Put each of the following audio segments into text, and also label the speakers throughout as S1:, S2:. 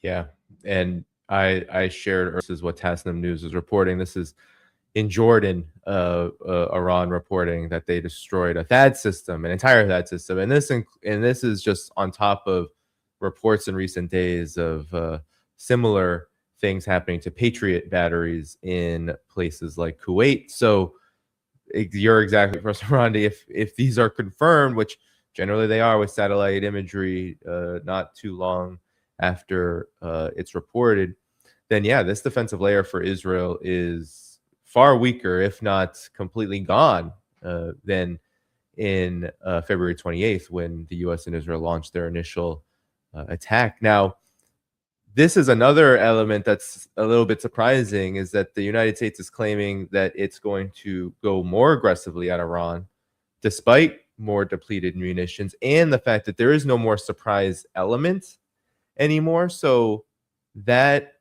S1: Yeah, and I shared this is what Tasnim News is reporting. This is in Jordan, Iran reporting that they destroyed a THAAD system, an entire THAAD system, and this is just on top of reports in recent days of similar things happening to Patriot batteries in places like Kuwait. So you're exactly, Professor Rondi. If these are confirmed, which generally they are with satellite imagery, not too long after it's reported, then yeah, this defensive layer for Israel is far weaker, if not completely gone, than in February 28th when the U.S. and Israel launched their initial attack. Now, this is another element that's a little bit surprising, is that the United States is claiming that it's going to go more aggressively at Iran despite more depleted munitions and the fact that there is no more surprise element anymore. So that,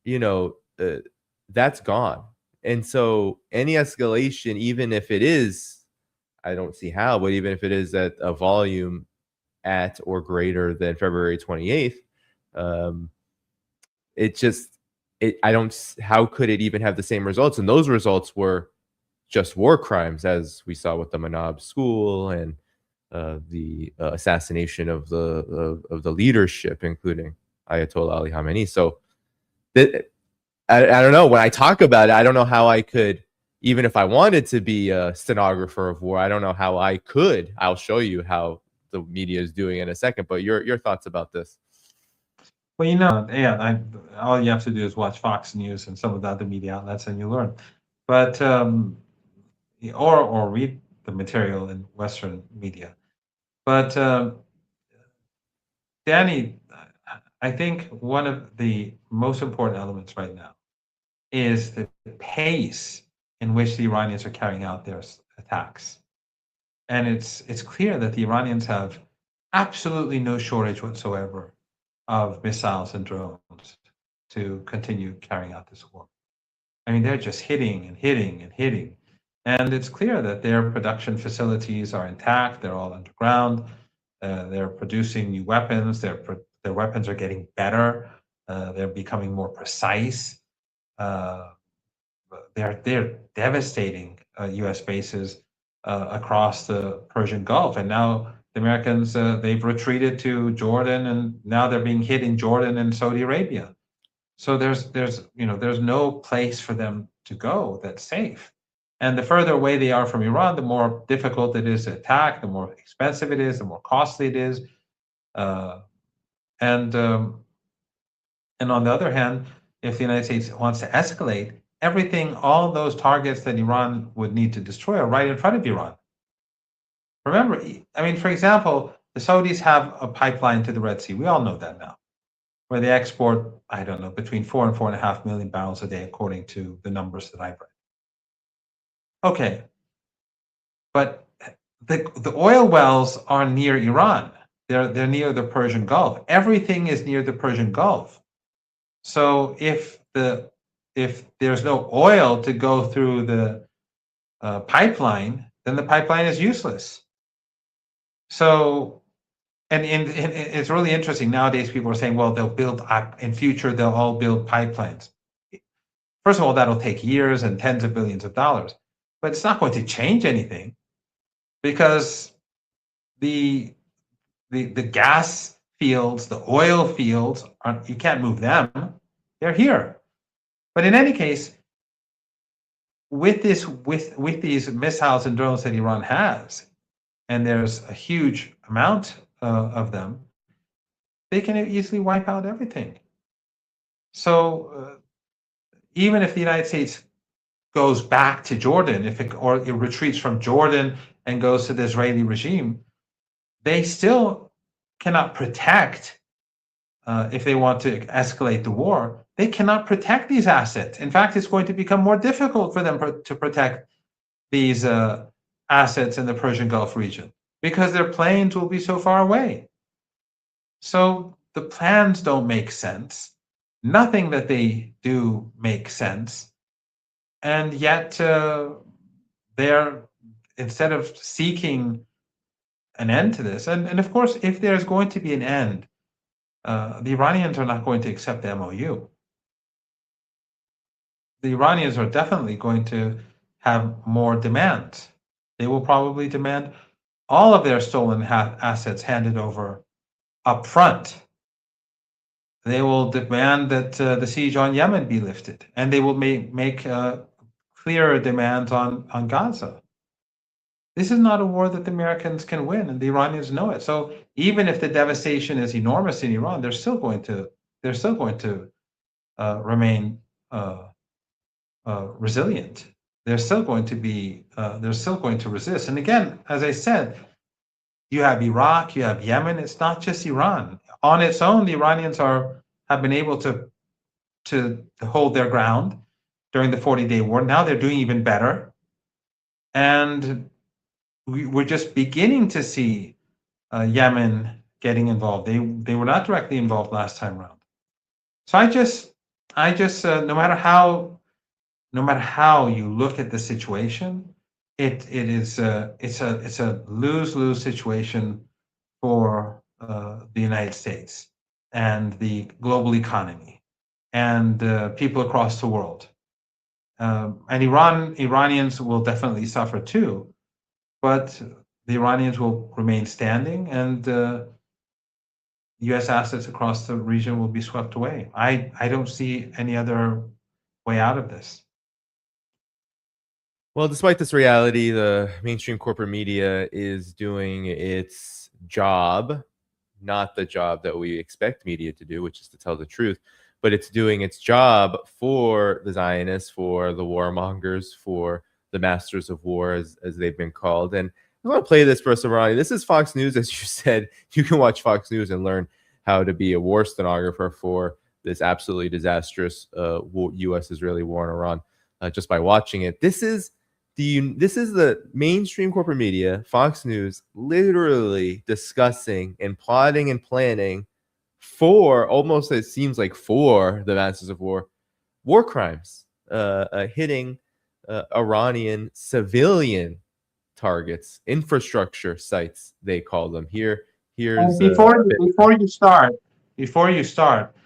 S1: you know, that's gone. And so any escalation, even if it is, I don't see how, but even if it is at a volume at or greater than February 28th, um, it just I don't how could it even have the same results? And those results were just war crimes, as we saw with the Manab school and the assassination of the leadership, including Ayatollah Ali Khamenei. So that, I don't know. When I talk about it, I don't know how I could, even if I wanted to be a stenographer of war, I don't know how I could. I'll show you how the media is doing in a second. But your thoughts about this?
S2: Well, yeah, all you have to do is watch Fox News and some of the other media outlets, and you learn. But or read the material in Western media. But Danny, I think one of the most important elements right now is the pace in which the Iranians are carrying out their attacks. And it's clear that the Iranians have absolutely no shortage whatsoever of missiles and drones to continue carrying out this war. I mean, they're just hitting and hitting and hitting. And it's clear that their production facilities are intact. They're all underground. They're producing new weapons. Their weapons are getting better. They're becoming more precise. Uh, they're devastating U.S. bases across the Persian Gulf, and now the Americans they've retreated to Jordan, and now they're being hit in Jordan and Saudi Arabia. So there's no place for them to go that's safe. And the further away they are from Iran, the more difficult it is to attack, the more expensive it is, the more costly it is. Uh, and and on the other hand, if the United States wants to escalate, everything, all those targets that Iran would need to destroy are right in front of Iran. Remember, I mean, for example, the Saudis have a pipeline to the Red Sea. We all know that now, where they export, I don't know, between 4 and 4.5 million barrels a day, according to the numbers that I've read. Okay, but the oil wells are near Iran. They're near the Persian Gulf. Everything is near the Persian Gulf. So if there's no oil to go through the pipeline, then the pipeline is useless. So, and it's really interesting nowadays. People are saying, well, they'll build in future. They'll all build pipelines. First of all, that'll take years and tens of billions of dollars, but it's not going to change anything because the the gas fields, the oil fields, you can't move them. They're here. But in any case, with these missiles and drones that Iran has, and there's a huge amount of them, they can easily wipe out everything. So even if the United States goes back to Jordan, or it retreats from Jordan and goes to the Israeli regime, they still cannot protect. If they want to escalate the war, they cannot protect these assets. In fact, it's going to become more difficult for them to protect these assets in the Persian Gulf region because their planes will be so far away. So the plans don't make sense. Nothing that they do makes sense. And yet, they're, instead of seeking an end to this, and of course, if there's going to be an end, the Iranians are not going to accept the MOU. The Iranians are definitely going to have more demands. They will probably demand all of their stolen assets handed over up front. They will demand that the siege on Yemen be lifted, and they will make clearer demands on Gaza. This is not a war that the Americans can win, and the Iranians know it. So even if the devastation is enormous in Iran, they're still going to remain resilient. They're still going to resist. And again, as I said, you have Iraq, you have Yemen. It's not just Iran. On its own, the Iranians have been able to hold their ground during the 40-day war. Now they're doing even better, and we're just beginning to see Yemen getting involved. They were not directly involved last time around. So I just no matter how you look at the situation, it's a lose-lose situation for the United States and the global economy and people across the world. And Iranians will definitely suffer too, but the Iranians will remain standing, and U.S. assets across the region will be swept away. I don't see any other way out of this.
S1: Well, despite this reality, the mainstream corporate media is doing its job, not the job that we expect media to do, which is to tell the truth, but it's doing its job for the Zionists, for the warmongers, for the masters of war, as they've been called. And I want to play this for us, Ronnie. This is Fox News. As you said, you can watch Fox News and learn how to be a war stenographer for this absolutely disastrous U.S.-Israeli war in Iran just by watching it. This is the mainstream corporate media, Fox News, literally discussing and plotting and planning for almost, it seems like, for the masters of war crimes hitting Iranian civilian targets, infrastructure sites, they call them. Here's
S2: before you start,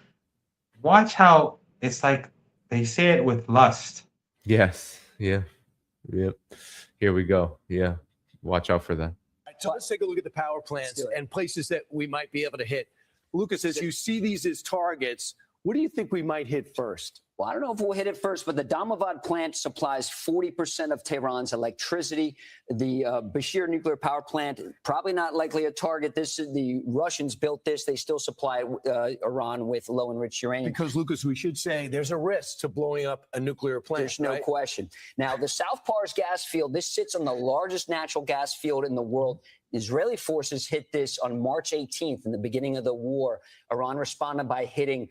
S2: watch how it's like they say it with lust.
S1: Yes. Yeah. Yep. Here we go. Yeah. Watch out for that.
S3: So let's take a look at the power plants and places that we might be able to hit. Lucas, as you see these as targets, what do you think we might hit first?
S4: Well, I don't know if we'll hit it first, but the Damavad plant supplies 40% of Tehran's electricity. The Bashir nuclear power plant, probably not likely a target. The Russians built this. They still supply Iran with low-enriched uranium.
S3: Because, Lucas, we should say there's a risk to blowing up a nuclear plant.
S4: There's no question. Now, the South Pars gas field, this sits on the largest natural gas field in the world. Israeli forces hit this on March 18th in the beginning of the war. Iran responded by hitting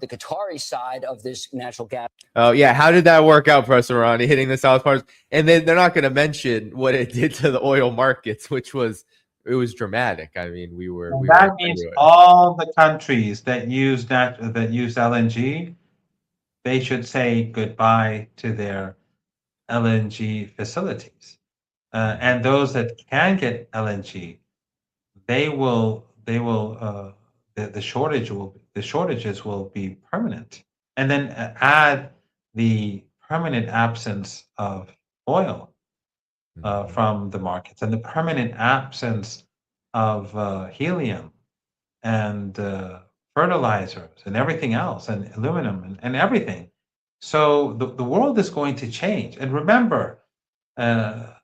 S4: the Qatari side of this natural gas.
S1: Oh, yeah. How did that work out for us, Irani, hitting the South Pars? And then they're not going to mention what it did to the oil markets, which was dramatic. I mean,
S2: that means all the countries that use LNG, they should say goodbye to their LNG facilities. And those that can get LNG, the shortages will be permanent. And then add the permanent absence of oil from the markets, and the permanent absence of helium and fertilizers and everything else, and aluminum and everything. So the world is going to change. And remember, the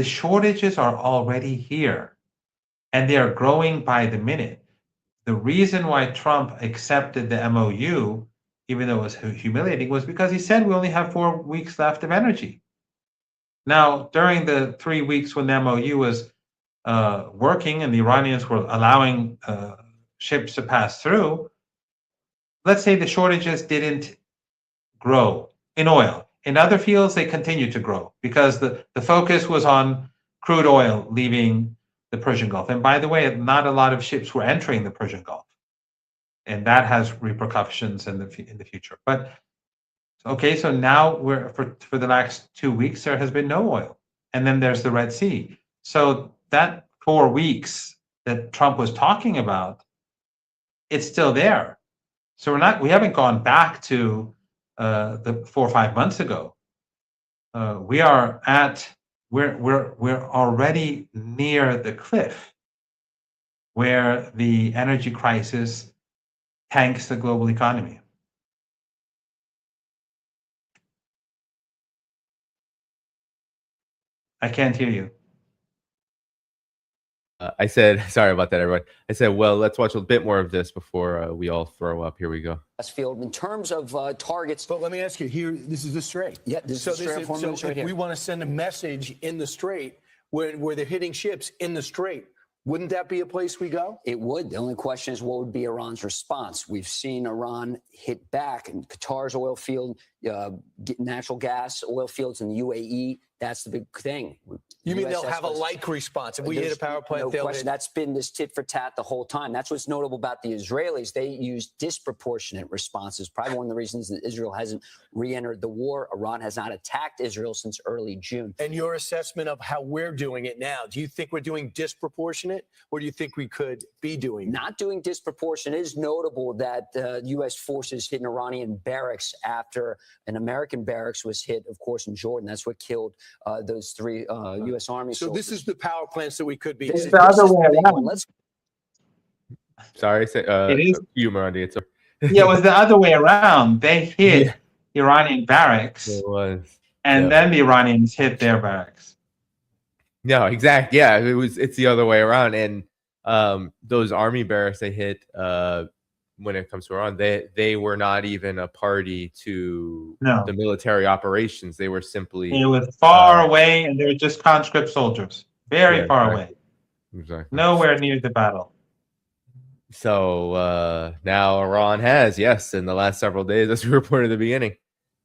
S2: shortages are already here, and they are growing by the minute. The reason why Trump accepted the MOU, even though it was humiliating, was because he said we only have 4 weeks left of energy. Now, during the 3 weeks when the MOU was working and the Iranians were allowing ships to pass through, let's say the shortages didn't grow in oil. In other fields, they continued to grow because the focus was on crude oil leaving the Persian Gulf. And by the way, not a lot of ships were entering the Persian Gulf, and that has repercussions in the future. But okay, so now for the last 2 weeks there has been no oil, and then there's the Red Sea. So that 4 weeks that Trump was talking about it's still there. So we haven't gone back to the 4 or 5 months ago. We're already near the cliff where the energy crisis tanks the global economy. I can't hear you.
S1: I said, sorry about that, everyone. I said, well, let's watch a bit more of this before we all throw up. Here we go.
S4: Field in terms of targets.
S3: But let me ask you here, this is the Strait.
S4: Yeah, this is the Strait of Hormuz right
S3: if
S4: here.
S3: we want to send a message in the Strait where they're hitting ships in the Strait, wouldn't that be a place we go?
S4: It would. The only question is what would be Iran's response? We've seen Iran hit back in Qatar's oil field, natural gas oil fields in the UAE. That's the big thing.
S3: You mean they'll have a like response? If we hit a power plant,
S4: no
S3: they'll
S4: question. That's been this tit for tat the whole time. That's what's notable about the Israelis. They use disproportionate responses. Probably one of the reasons that Israel hasn't re-entered the war. Iran has not attacked Israel since early June.
S3: And your assessment of how we're doing it now, do you think we're doing disproportionate, or do you think we could be doing
S4: not doing disproportionate? It is notable that U.S. forces hit an Iranian barracks after an American barracks was hit, of course, in Jordan. That's what killed those 3 U.S. Army
S3: So
S4: soldiers.
S3: this is the power plants that we could be.
S2: It's the other way around.
S1: Sorry,
S2: it is
S1: humor on it.
S2: Yeah, it was the other way around. They hit Iranian barracks,
S1: It was.
S2: and then the Iranians hit their barracks.
S1: No, exactly. Yeah, it's the other way around. And those army barracks they hit when it comes to Iran, they were not even a party to the military operations. They were simply
S2: it was far away, and they were just conscript soldiers, very far away, nowhere near the battle.
S1: So now Iran has, yes, in the last several days, as we reported at the beginning,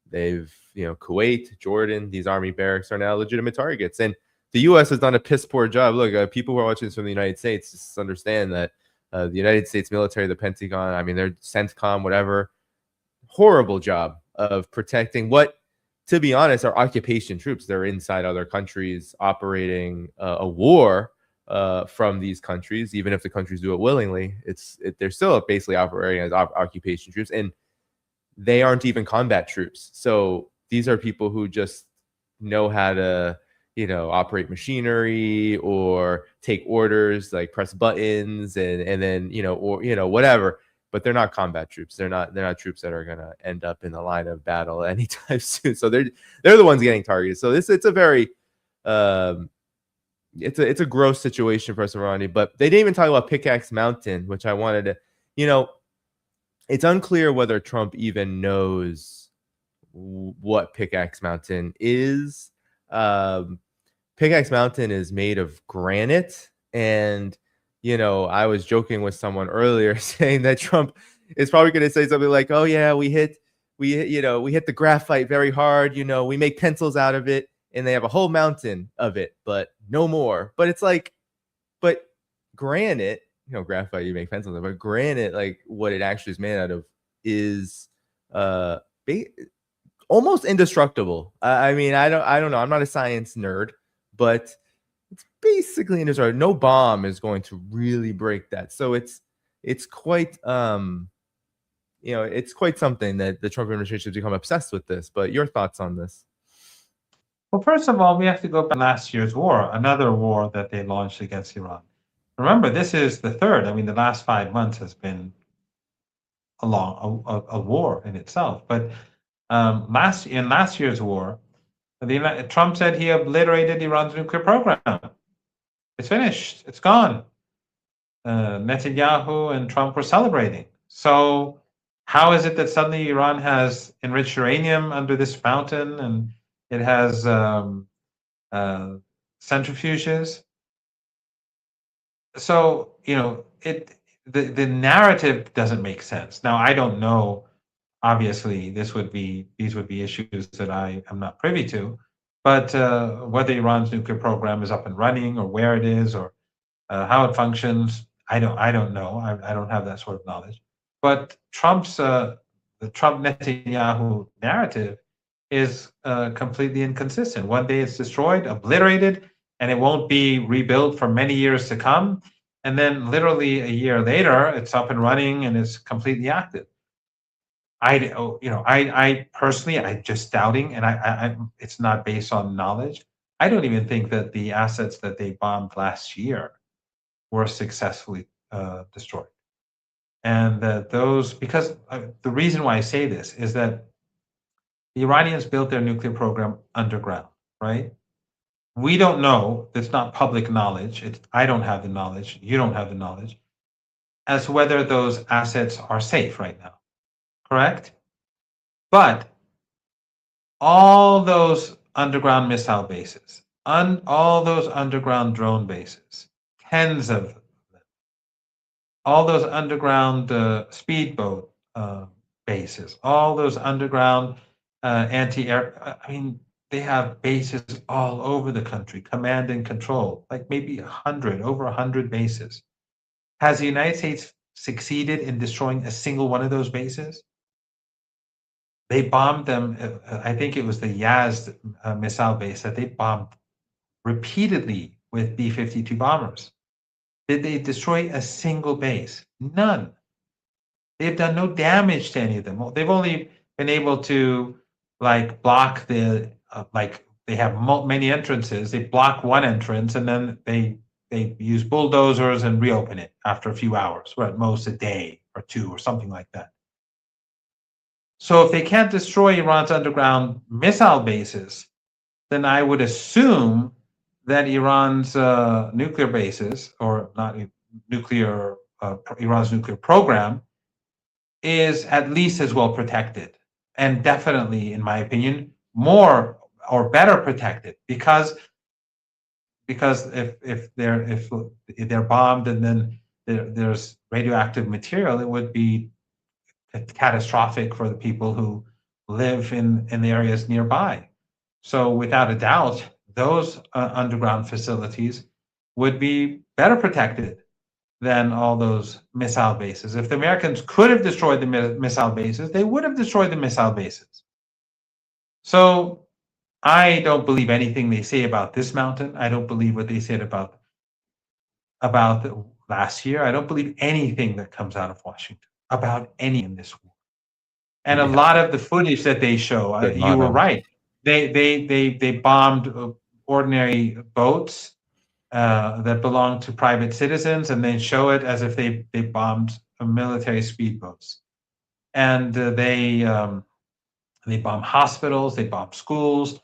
S1: they've, Kuwait, Jordan, these army barracks are now legitimate targets. And the U.S. has done a piss poor job. Look, people who are watching this from the United States just understand that the United States military, the Pentagon, I mean, their CENTCOM, whatever, horrible job of protecting what, to be honest, are occupation troops. They're inside other countries operating a war from these countries. Even if the countries do it willingly, they're still basically operating as occupation troops, and they aren't even combat troops. So these are people who just know how to operate machinery or take orders, like press buttons and then whatever, but they're not combat troops. They're not troops that are going to end up in the line of battle anytime soon. So they're the ones getting targeted. So it's a very it's a gross situation for us, Ronnie. But they didn't even talk about Pickaxe Mountain, which I wanted to, it's unclear whether Trump even knows what Pickaxe Mountain is. Pickaxe Mountain is made of granite, and I was joking with someone earlier saying that Trump is probably going to say something like, "Oh yeah, we hit the graphite very hard. We make pencils out of it, and they have a whole mountain of it, but no more." But it's like, but granite, graphite you make pencils of, but granite, like what it actually is made out of, is almost indestructible. I mean, I don't know. I'm not a science nerd, but it's basically indestructible. No bomb is going to really break that. So it's quite it's quite something that the Trump administration has become obsessed with this. But your thoughts on this?
S2: Well, first of all, we have to go back to last year's war, another war that they launched against Iran. Remember, this is the third. I mean, the last 5 months has been a war in itself. But last year's war, Trump said he obliterated Iran's nuclear program. It's finished. It's gone. Netanyahu and Trump were celebrating. So how is it that suddenly Iran has enriched uranium under this fountain, and it has centrifuges? So the narrative doesn't make sense. Now, I don't know. Obviously, these would be issues that I am not privy to, but whether Iran's nuclear program is up and running, or where it is, or how it functions, I don't know. I don't have that sort of knowledge. But the Trump Netanyahu narrative is completely inconsistent. One day it's destroyed, obliterated, and it won't be rebuilt for many years to come. And then literally a year later, it's up and running and it's completely active. I personally, I just doubting, and it's not based on knowledge. I don't even think that the assets that they bombed last year were successfully destroyed. And that because the reason why I say this is that the Iranians built their nuclear program underground, right? We don't know, it's not public knowledge. I don't have the knowledge, you don't have the knowledge, as to whether those assets are safe right now, correct? But all those underground missile bases, all those underground drone bases, tens of them, all those underground speedboat bases, all those underground anti-air. I mean, they have bases all over the country, command and control, like maybe over 100 bases. Has the United States succeeded in destroying a single one of those bases? They bombed them. I think it was the Yazd missile base that they bombed repeatedly with B-52 bombers. Did they destroy a single base? None. They've done no damage to any of them. They've only been able to like block the they have many entrances. They block one entrance and then they use bulldozers and reopen it after a few hours, or at most a day or two or something like that. So if they can't destroy Iran's underground missile bases, then I would assume that Iran's nuclear bases, or not nuclear, Iran's nuclear program, is at least as well protected, and definitely, in my opinion, more or better protected, because if they're bombed and then there's radioactive material, it would be catastrophic for the people who live in the areas nearby. So without a doubt, those underground facilities would be better protected than all those missile bases. If the Americans could have destroyed the missile bases, they would have destroyed the missile bases. So I don't believe anything they say about this mountain. I don't believe what they said about last year. I don't believe anything that comes out of Washington about any in this war. And a lot of the footage that they show, you were right. They bombed ordinary boats that belong to private citizens, and then show it as if they bombed military speedboats. And they bomb hospitals, they bomb schools.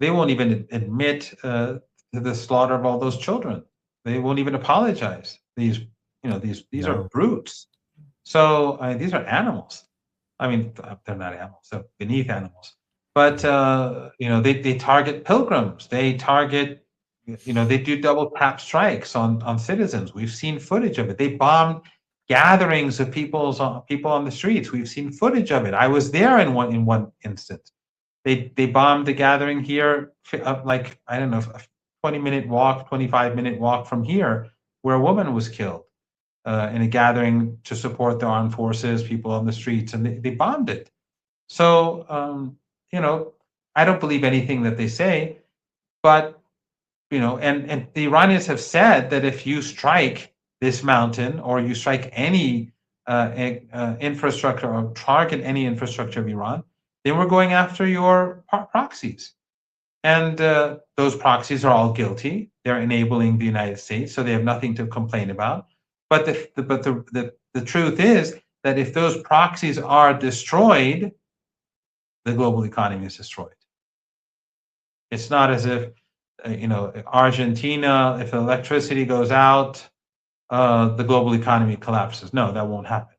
S2: They won't even admit to the slaughter of all those children. They won't even apologize. These are brutes. So these are animals. I mean, they're not animals; they're beneath animals. But they target pilgrims. They target. They do double tap strikes on citizens. We've seen footage of it. They bombed gatherings of people on the streets. We've seen footage of it. I was there in one instance. They bombed the gathering here, like, I don't know, a 20-minute walk, 25-minute walk from here, where a woman was killed in a gathering to support the armed forces, people on the streets, and they bombed it. So, I don't believe anything that they say, but, and the Iranians have said that if you strike this mountain, or you strike any infrastructure, or target any infrastructure of Iran, then we're going after your proxies. And those proxies are all guilty. They're enabling the United States, so they have nothing to complain about. But the truth is that if those proxies are destroyed, the global economy is destroyed. It's not as if Argentina, if electricity goes out, the global economy collapses. No, that won't happen.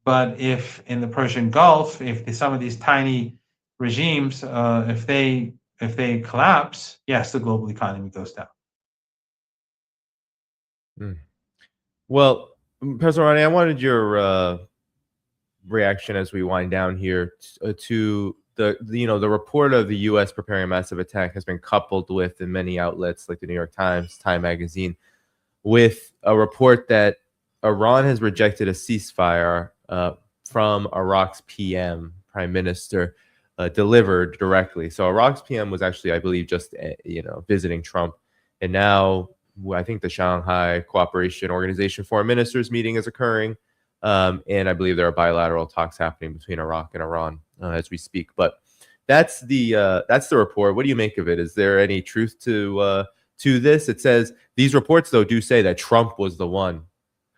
S2: But if in the Persian Gulf, if some of these tiny regimes, if they collapse, yes, the global economy goes down.
S1: Well, Professor Ronnie, I wanted your reaction as we wind down here to the report of the U.S. preparing a massive attack has been coupled with, in many outlets like the New York Times, Time Magazine, with a report that Iran has rejected a ceasefire from Iraq's PM, Prime Minister, delivered directly. So Iraq's PM was actually, I believe, just visiting Trump, and now I think the Shanghai Cooperation Organization Foreign Ministers meeting is occurring. And I believe there are bilateral talks happening between Iraq and Iran as we speak. But that's the report. What do you make of it? Is there any truth to this? It says these reports, though, do say that Trump was the one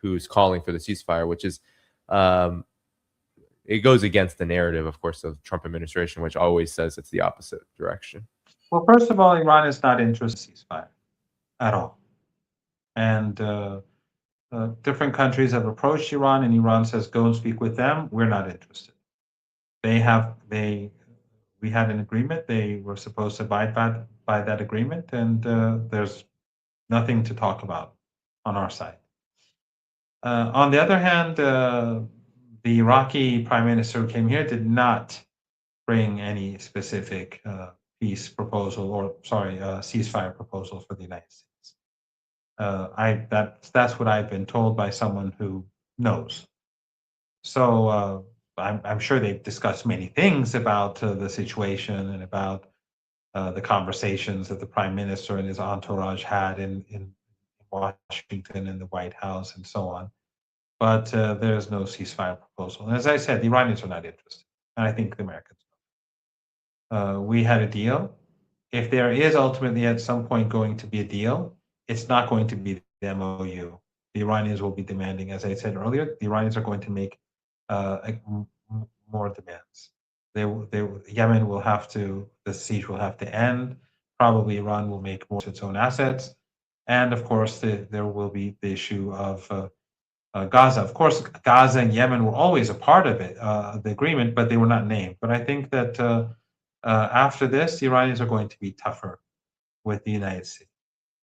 S1: who's calling for the ceasefire, which is it goes against the narrative, of course, of the Trump administration, which always says it's the opposite direction.
S2: Well, first of all, Iran is not interested in ceasefire at all. And different countries have approached Iran, and Iran says, go and speak with them. We're not interested. We had an agreement. They were supposed to abide by that agreement, and there's nothing to talk about on our side. On the other hand, the Iraqi prime minister who came here did not bring any specific peace proposal, or ceasefire proposal for the United States. That's what I've been told by someone who knows. So I'm sure they've discussed many things about the situation and about the conversations that the prime minister and his entourage had in Washington and the White House and so on. But there's no ceasefire proposal. And as I said, the Iranians are not interested, and I think the Americans are. We had a deal. If there is ultimately at some point going to be a deal, it's not going to be the MOU. The Iranians will be demanding, as I said earlier, the Iranians are going to make more demands. Yemen will have to, the siege will have to end. Probably Iran will make more of its own assets. And of course, there will be the issue of Gaza. Of course, Gaza and Yemen were always a part of it, the agreement, but they were not named. But I think that after this, the Iranians are going to be tougher with the United States.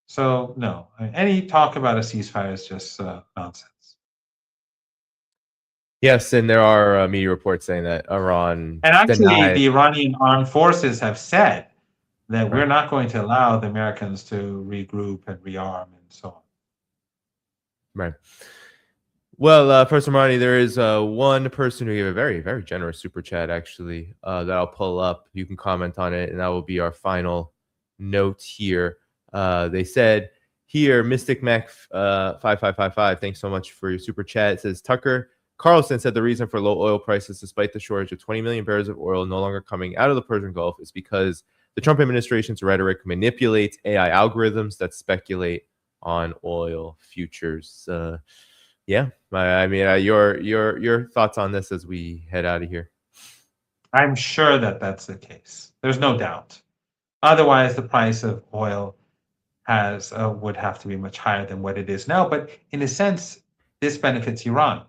S2: So no, any talk about a ceasefire is just nonsense.
S1: Yes, and there are media reports saying that Iran
S2: and actually
S1: denied.
S2: the Iranian armed forces have said that
S1: Right.
S2: we're not going to allow the Americans to regroup and rearm and so on.
S1: Right. Well, Professor Marani, there is one person who gave a very, very generous super chat, actually, that I'll pull up. You can comment on it, and that will be our final note here. They said here, Mystic Mac 5555, thanks so much for your super chat. It says, Tucker Carlson said the reason for low oil prices, despite the shortage of 20 million barrels of oil no longer coming out of the Persian Gulf, is because the Trump administration's rhetoric manipulates AI algorithms that speculate on oil futures. Yeah, I mean, your thoughts on this as we head out of here?
S2: I'm sure that that's the case. There's no doubt. Otherwise, the price of oil would have to be much higher than what it is now. But in a sense, this benefits Iran.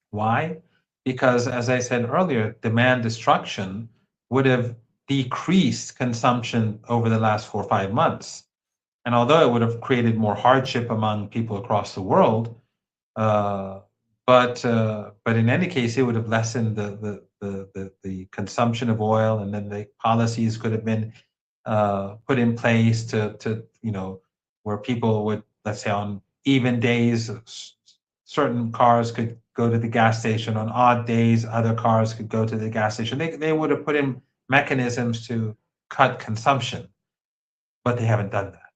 S2: Why? Because, as I said earlier, demand destruction would have decreased consumption over the last 4 or 5 months. And although it would have created more hardship among people across the world, but in any case, it would have lessened the consumption of oil, and then the policies could have been put in place to where people would, let's say, on even days, certain cars could go to the gas station. On odd days, other cars could go to the gas station. They would have put in mechanisms to cut consumption, but they haven't done that.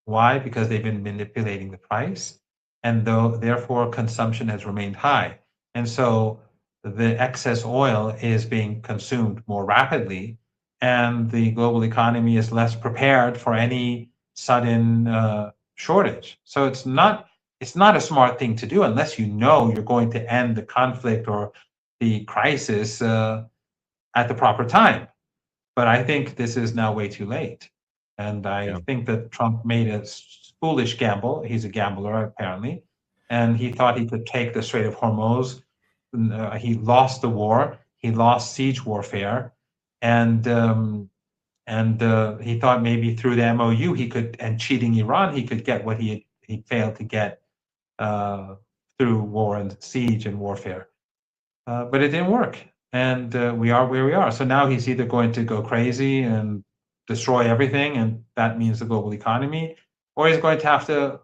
S2: Why? Because they've been manipulating the price, and therefore consumption has remained high. And so the excess oil is being consumed more rapidly, and the global economy is less prepared for any sudden shortage. So it's not a smart thing to do unless you know you're going to end the conflict or the crisis at the proper time. But I think this is now way too late. And I think that Trump made a foolish gamble. He's a gambler, apparently. And he thought he could take the Strait of Hormuz. He lost the war. He lost siege warfare. And he thought maybe through the MOU and cheating Iran, he could get what he failed to get through war and siege and warfare. But it didn't work. And we are where we are. So now he's either going to go crazy and destroy everything, and that means the global economy, or he's going to have to,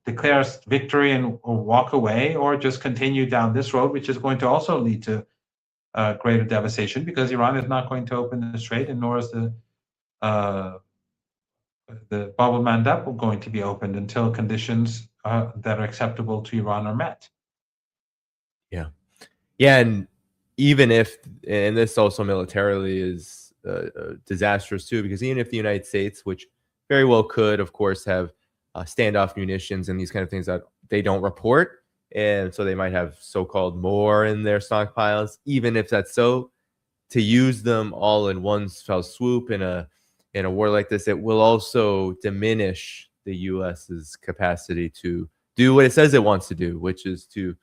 S2: declare victory or walk away, or just continue down this road, which is going to also lead to greater devastation, because Iran is not going to open the strait, and nor is the the Bab al-Mandab are going to be opened until conditions that are acceptable to Iran are met.
S1: Yeah, and even if, and this also militarily is disastrous too, because even if the United States, which very well could, of course, have standoff munitions and these kind of things that they don't report, and so they might have so-called more in their stockpiles, even if that's so, to use them all in one fell swoop in a war like this, it will also diminish the US's capacity to do what it says it wants to do, which is to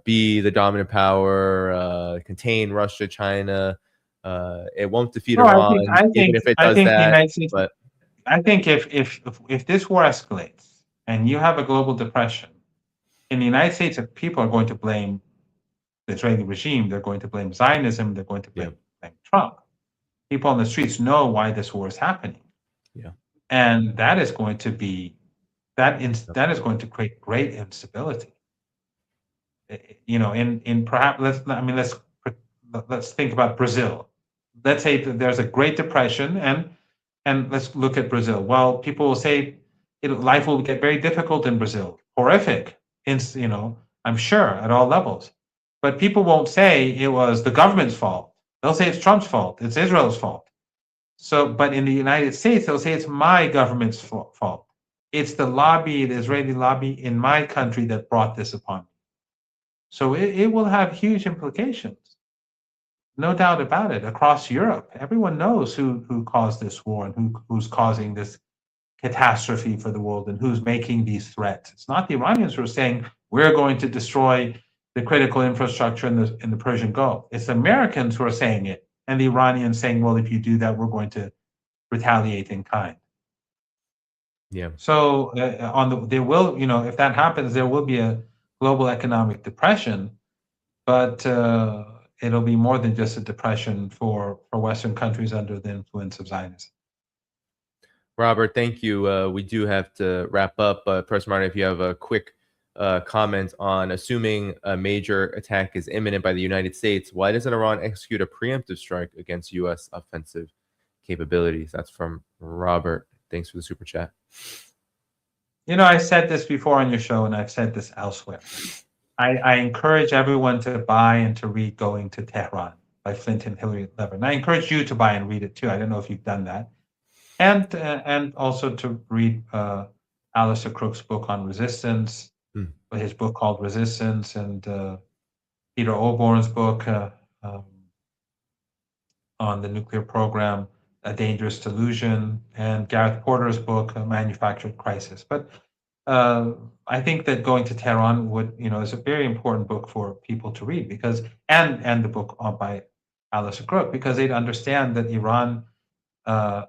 S1: be the dominant power, contain Russia, China. It won't defeat
S2: No,
S1: Iran, even if it
S2: I
S1: does
S2: think the
S1: that.
S2: United States.
S1: But
S2: I think if this war escalates and you have a global depression, in the United States, if people are going to blame the Israeli regime, they're going to blame Zionism, they're going to blame Trump. People on the streets know why this war is happening.
S1: Yeah.
S2: And that is going to be that is going to create great instability. In perhaps let's think about Brazil. Let's say that there's a Great Depression, and let's look at Brazil. Well, people will say life will get very difficult in Brazil, horrific. I'm sure at all levels, but people won't say it was the government's fault. They'll say it's Trump's fault. It's Israel's fault. So, but in the United States, they'll say it's my government's fault. It's the Israeli lobby in my country that brought this upon me. So it will have huge implications. No doubt about it. Across Europe, everyone knows who caused this war and who's causing this catastrophe for the world and who's making these threats. It's not the Iranians who are saying we're going to destroy the critical infrastructure in the Persian Gulf. It's the Americans who are saying it, and the Iranians saying, well, if you do that, we're going to retaliate in kind.
S1: yeah,
S2: So there will, if that happens, there will be a global economic depression, but it'll be more than just a depression for Western countries under the influence of Zionism.
S1: Robert, thank you. We do have to wrap up. Professor Martin, if you have a quick comment on assuming a major attack is imminent by the United States, why doesn't Iran execute a preemptive strike against U.S. offensive capabilities? That's from Robert. Thanks for the super chat.
S2: I said this before on your show, and I've said this elsewhere. I encourage everyone to buy and to read Going to Tehran by Flint and Hillary Lever. And I encourage you to buy and read it too. I don't know if you've done that. And also to read Alastair Crooke's book on resistance, his book called Resistance, and Peter Oborn's book on the nuclear program, A Dangerous Delusion, and Gareth Porter's book, Manufactured Crisis. But I think that Going to Tehran is a very important book for people to read because, and the book by Alastair Crooke, because they'd understand that Iran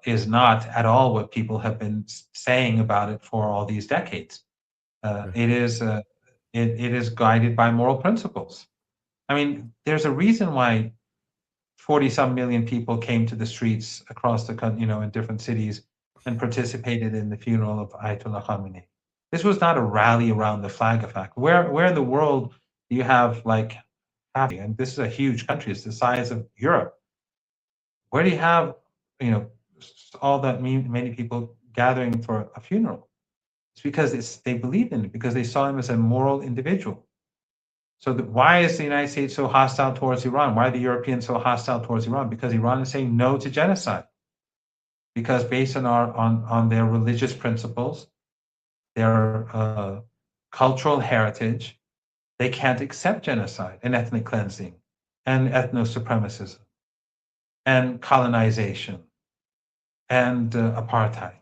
S2: is not at all what people have been saying about it for all these decades. It is guided by moral principles. I mean, there's a reason why 40-some million people came to the streets across the country, in different cities, and participated in the funeral of Ayatollah Khamenei. This was not a rally around the flag effect. Where in the world do you have and this is a huge country, it's the size of Europe. Where do you have, all that many people gathering for a funeral? It's because they believed in it, because they saw him as a moral individual. So why is the United States so hostile towards Iran? Why are the Europeans so hostile towards Iran? Because Iran is saying no to genocide. Because based on their religious principles, their cultural heritage, they can't accept genocide and ethnic cleansing and ethno-supremacism and colonization and apartheid.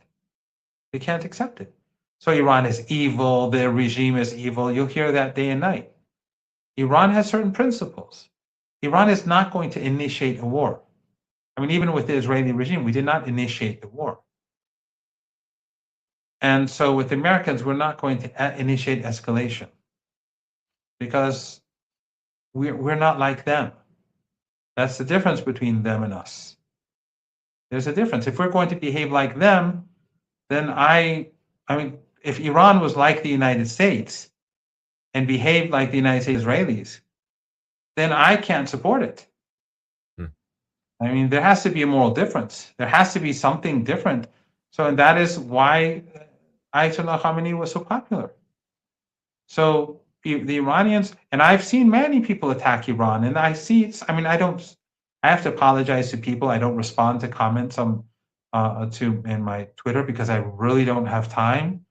S2: They can't accept it. So Iran is evil, their regime is evil. You'll hear that day and night. Iran has certain principles. Iran is not going to initiate a war. I mean, even with the Israeli regime, we did not initiate the war. And so with the Americans, we're not going to initiate escalation because we're not like them. That's the difference between them and us. There's a difference. If we're going to behave like them, then I mean, if Iran was like the United States and behaved like the United States Israelis, then I can't support it. I mean, there has to be a moral difference. There has to be something different So, and that is why Ayatollah Khamenei was so popular. So the Iranians, and I've seen many people attack Iran, and I see, I mean, I have to apologize to people. I don't respond to comments in my Twitter because I really don't have time.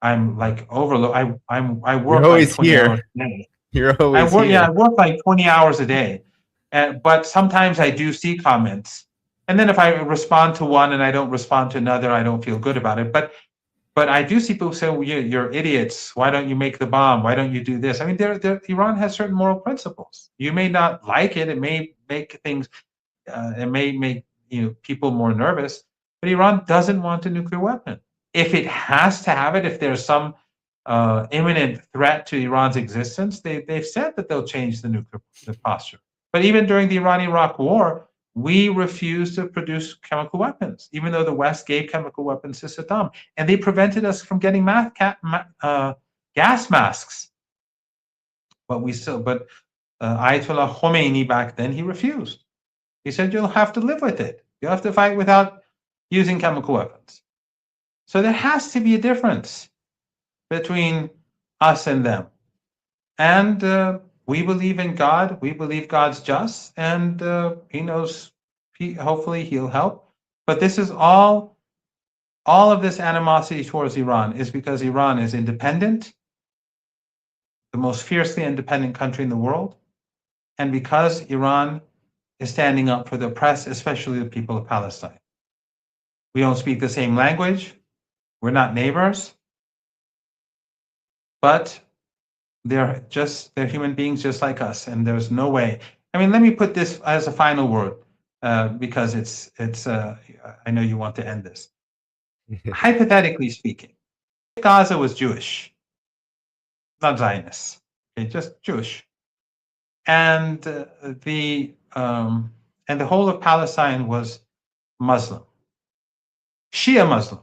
S2: I'm like overload. I work
S1: You're always
S2: like 20
S1: here.
S2: hours a day.
S1: You're always here.
S2: Yeah, I work like 20 hours a day. But sometimes I do see comments. And then if I respond to one and I don't respond to another, I don't feel good about it. But I do see people say, well, you're idiots. Why don't you make the bomb? Why don't you do this? I mean, Iran has certain moral principles. You may not like it. It may make things, it may make people more nervous. But Iran doesn't want a nuclear weapon. If it has to have it, if there's some imminent threat to Iran's existence, they've said that they'll change the posture. But even during the Iran-Iraq War, we refused to produce chemical weapons, even though the West gave chemical weapons to Saddam, and they prevented us from getting gas masks. But Ayatollah Khomeini back then, he refused. He said, "You'll have to live with it. You'll have to fight without using chemical weapons." So there has to be a difference between us and them, and we believe in God. We believe God's just, and He knows. Hopefully, He'll help. But this is all of this animosity towards Iran is because Iran is independent, the most fiercely independent country in the world, and because Iran is standing up for the oppressed, especially the people of Palestine. We don't speak the same language. We're not neighbors, but they're human beings just like us, and there's no way. I mean, let me put this as a final word, because it's. I know you want to end this. Hypothetically speaking, if Gaza was Jewish, not Zionist, okay, just Jewish, and the whole of Palestine was Muslim, Shia Muslim,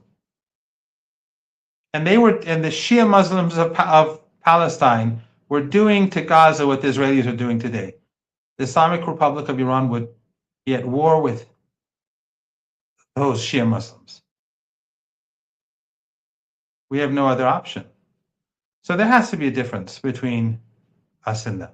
S2: and the Shia Muslims of Palestine were doing to Gaza what the Israelis are doing today. The Islamic Republic of Iran would be at war with those Shia Muslims. We have no other option. So there has to be a difference between us and them.